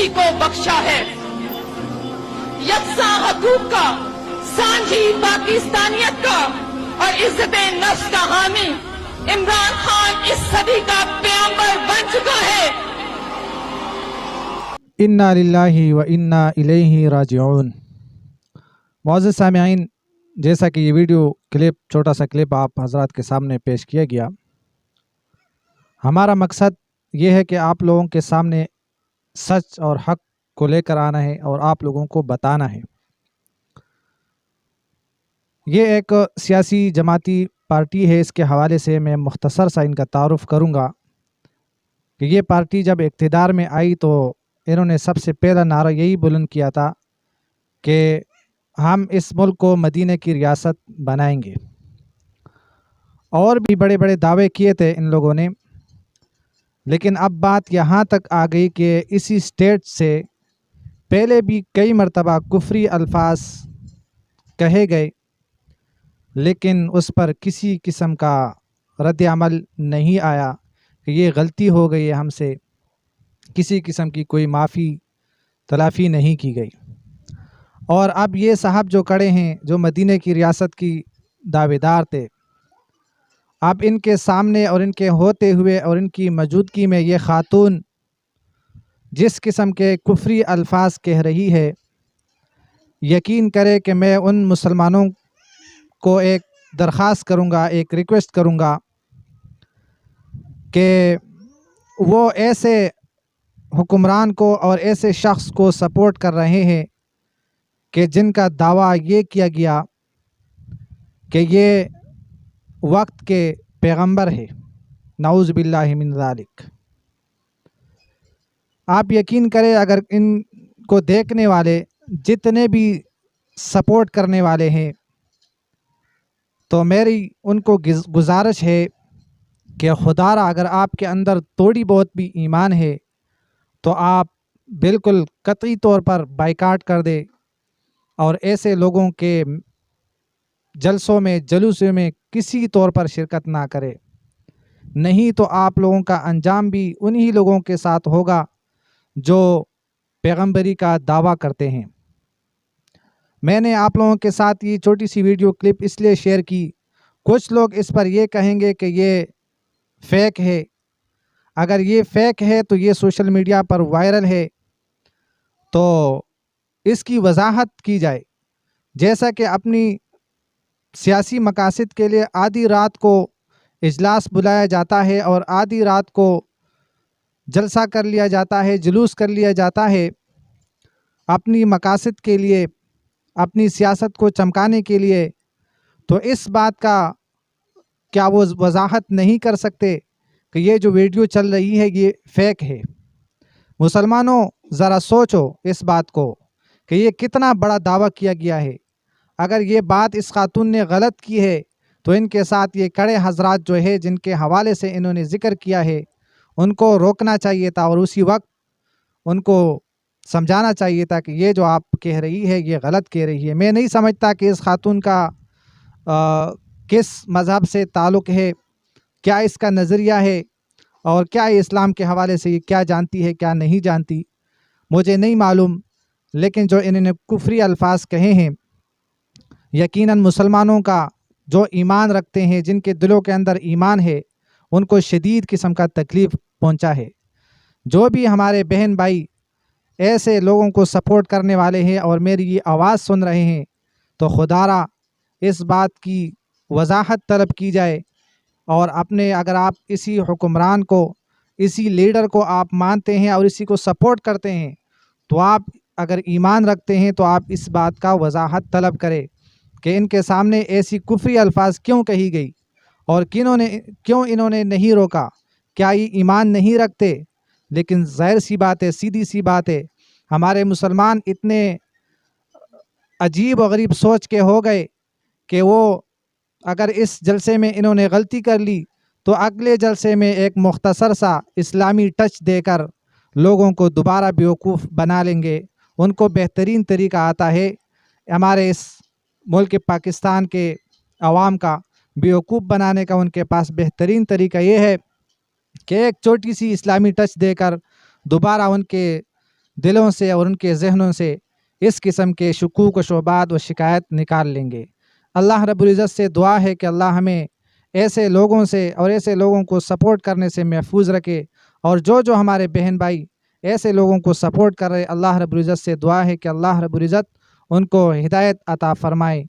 सभी को बख्शा है। यकसा हकूक का, सांझी पाकिस्तानियत का और इज्जत नफ्स का हामी इमरान खान इस सदी का पैगंबर बन चुका है। इन्ना लिल्लाहि व इन्ना इलैहि राजिऊन। मुअज़्ज़िज़ सामिईन, जैसा कि ये वीडियो क्लिप, छोटा सा क्लिप आप हज़रात के सामने पेश किया गया, हमारा मकसद ये है कि आप लोगों के सामने सच और हक़ को लेकर आना है और आप लोगों को बताना है। ये एक सियासी जमाती पार्टी है। इसके हवाले से मैं मुख्तसर सा इनका तारुफ़ करूँगा कि ये पार्टी जब इक़्तिदार में आई तो इन्होंने सबसे पहला नारा यही बुलंद किया था कि हम इस मुल्क को मदीने की रियासत बनाएंगे। और भी बड़े बड़े दावे किए थे इन लोगों ने, लेकिन अब बात यहाँ तक आ गई कि इसी स्टेट से पहले भी कई मरतबा कुफ्री अल्फाज कहे गए, लेकिन उस पर किसी किस्म का रद्द अमल नहीं आया कि ये गलती हो गई है हमसे, किसी किस्म की कोई माफ़ी तलाफ़ी नहीं की गई। और अब ये साहब जो खड़े हैं, जो मदीने की रियासत की दावेदार थे, अब इनके सामने और इनके होते हुए और इनकी मौजूदगी में ये ख़ातून जिस किस्म के कुफ्री अल्फाज कह रही है, यकीन करे कि मैं उन मुसलमानों को एक दरख्वास्त करूँगा, एक रिक्वेस्ट करूँगा कि वो ऐसे हुक्मरान को और ऐसे शख्स को सपोर्ट कर रहे हैं कि जिनका दावा ये किया गया कि ये वक्त के पैगंबर है, नाउज़ बिल्लाहि मिन ज़ालिक। आप यकीन करें, अगर इनको देखने वाले जितने भी सपोर्ट करने वाले हैं, तो मेरी उनको गुजारिश है कि खुदारा अगर आपके अंदर थोड़ी बहुत भी ईमान है तो आप बिल्कुल कतई तौर पर बाइकाट कर दे और ऐसे लोगों के जलसों में, जलूसों में किसी तौर पर शिरकत ना करे। नहीं तो आप लोगों का अंजाम भी उन्हीं लोगों के साथ होगा जो पैगंबरी का दावा करते हैं। मैंने आप लोगों के साथ ये छोटी सी वीडियो क्लिप इसलिए शेयर की, कुछ लोग इस पर ये कहेंगे कि ये फ़ेक है। अगर ये फ़ेक है तो ये सोशल मीडिया पर वायरल है, तो इसकी वजाहत की जाए। जैसा कि अपनी सियासी मकासद के लिए आधी रात को इजलास बुलाया जाता है और आधी रात को जलसा कर लिया जाता है, जुलूस कर लिया जाता है, अपनी मकासद के लिए, अपनी सियासत को चमकाने के लिए, तो इस बात का क्या वो वजाहत नहीं कर सकते कि ये जो वीडियो चल रही है ये फ़ेक है? मुसलमानों, ज़रा सोचो इस बात को कि ये कितना बड़ा दावा किया गया है। अगर ये बात इस खातून ने गलत की है तो इनके साथ ये कड़े हजरात जो है, जिनके हवाले से इन्होंने ज़िक्र किया है, उनको रोकना चाहिए था और उसी वक्त उनको समझाना चाहिए था कि ये जो आप कह रही है ये गलत कह रही है। मैं नहीं समझता कि इस खातून का किस मज़हब से ताल्लुक़ है, क्या इसका नज़रिया है और क्या इस्लाम के हवाले से ये क्या जानती है, क्या नहीं जानती, मुझे नहीं मालूम। लेकिन जो इन्होंने कुफ्री अल्फाज कहे हैं, यकीनन मुसलमानों का जो ईमान रखते हैं, जिनके दिलों के अंदर ईमान है, उनको शदीद किस्म का तकलीफ़ पहुंचा है। जो भी हमारे बहन भाई ऐसे लोगों को सपोर्ट करने वाले हैं और मेरी ये आवाज़ सुन रहे हैं, तो खुदारा इस बात की वजाहत तलब की जाए। और अपने, अगर आप इसी हुक्मरान को, इसी लीडर को आप मानते हैं और इसी को सपोर्ट करते हैं, तो आप अगर ईमान रखते हैं तो आप इस बात का वजाहत तलब करें कि इनके सामने ऐसी कुफ्री अल्फाज क्यों कही गई और क्यों इन्होंने नहीं रोका। क्या ये ईमान नहीं रखते? लेकिन ज़ाहिर सी बात है, सीधी सी बात है, हमारे मुसलमान इतने अजीब व गरीब सोच के हो गए कि वो अगर इस जलसे में इन्होंने गलती कर ली तो अगले जलसे में एक मुख्तसर सा इस्लामी टच देकर लोगों को दोबारा बेवकूफ़ बना लेंगे। उनको बेहतरीन तरीका आता है हमारे इस मुल्क पाकिस्तान के अवाम का बेवकूफ़ बनाने का। उनके पास बेहतरीन तरीका ये है कि एक छोटी सी इस्लामी टच देकर दोबारा उनके دلوں سے اور ان کے ذہنوں سے اس قسم کے شکوک و شبہات و شکایت نکال لیں گے۔ اللہ رب العزت سے دعا ہے کہ اللہ ہمیں ایسے لوگوں سے اور ایسے لوگوں کو سپورٹ کرنے سے محفوظ رکھے، اور جو ہمارے بہن بھائی ایسے لوگوں کو سپورٹ کر رہے، اللہ رب العزت سے دعا ہے کہ اللہ رب العزت ان کو ہدایت عطا فرمائے۔